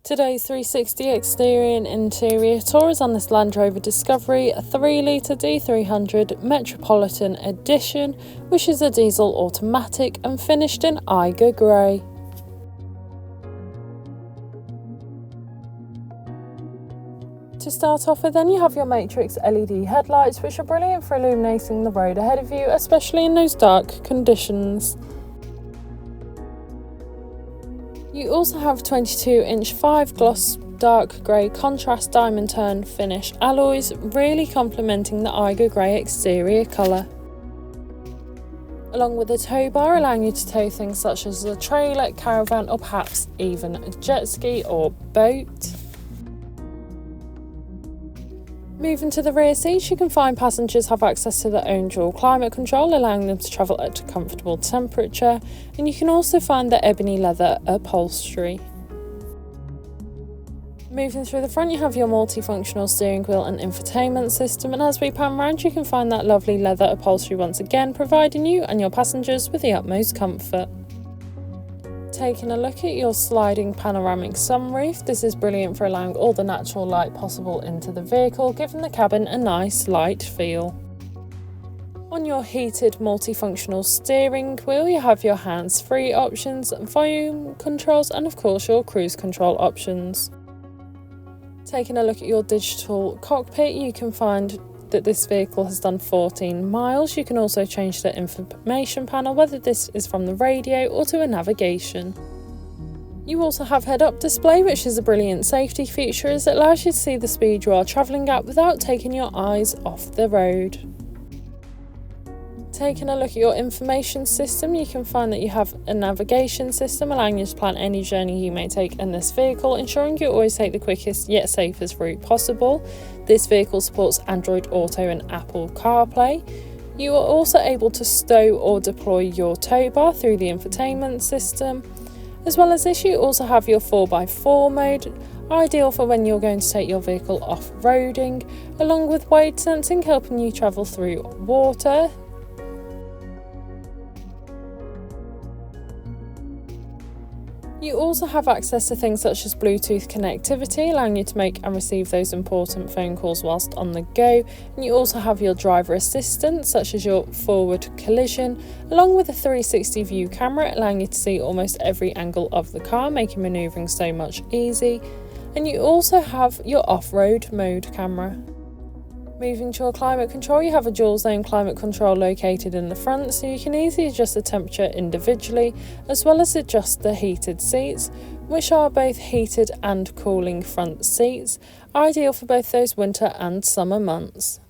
Today's 360 exterior and interior tour is on this Land Rover Discovery, a 3-litre D300 Metropolitan Edition, which is a diesel automatic and finished in Eiger Grey. To start off with, then you have your matrix LED headlights, which are brilliant for illuminating the road ahead of you, especially in those dark conditions. You also have 22-inch 5-gloss dark grey contrast diamond tone finish alloys, really complementing the Eiger Grey exterior colour. Along with a tow bar allowing you to tow things such as a trailer, caravan or perhaps even a jet ski or boat. Moving to the rear seats, you can find passengers have access to their own dual climate control, allowing them to travel at a comfortable temperature, and you can also find the ebony leather upholstery. Moving through the front, you have your multifunctional steering wheel and infotainment system, and as we pan around, you can find that lovely leather upholstery once again, providing you and your passengers with the utmost comfort. Taking a look at your sliding panoramic sunroof, this is brilliant for allowing all the natural light possible into the vehicle, giving the cabin a nice light feel. On your heated multifunctional steering wheel, you have your hands-free options, volume controls and of course your cruise control options. Taking a look at your digital cockpit, you can find that this vehicle has done 14 miles. You can also change the information panel, whether this is from the radio or to a navigation. You also have head-up display, which is a brilliant safety feature as it allows you to see the speed you are travelling at without taking your eyes off the road. Taking a look at your information system, you can find that you have a navigation system allowing you to plan any journey you may take in this vehicle, ensuring you always take the quickest yet safest route possible. This vehicle supports Android Auto and Apple CarPlay. You are also able to stow or deploy your tow bar through the infotainment system. As well as this, you also have your 4x4 mode, ideal for when you're going to take your vehicle off-roading, along with wade sensing helping you travel through water. You also have access to things such as Bluetooth connectivity, allowing you to make and receive those important phone calls whilst on the go. And you also have your driver assistance, such as your forward collision, along with a 360 view camera, allowing you to see almost every angle of the car, making manoeuvring so much easy. And you also have your off-road mode camera. Moving to your climate control, you have a dual zone climate control located in the front, so you can easily adjust the temperature individually, as well as adjust the heated seats, which are both heated and cooling front seats, ideal for both those winter and summer months.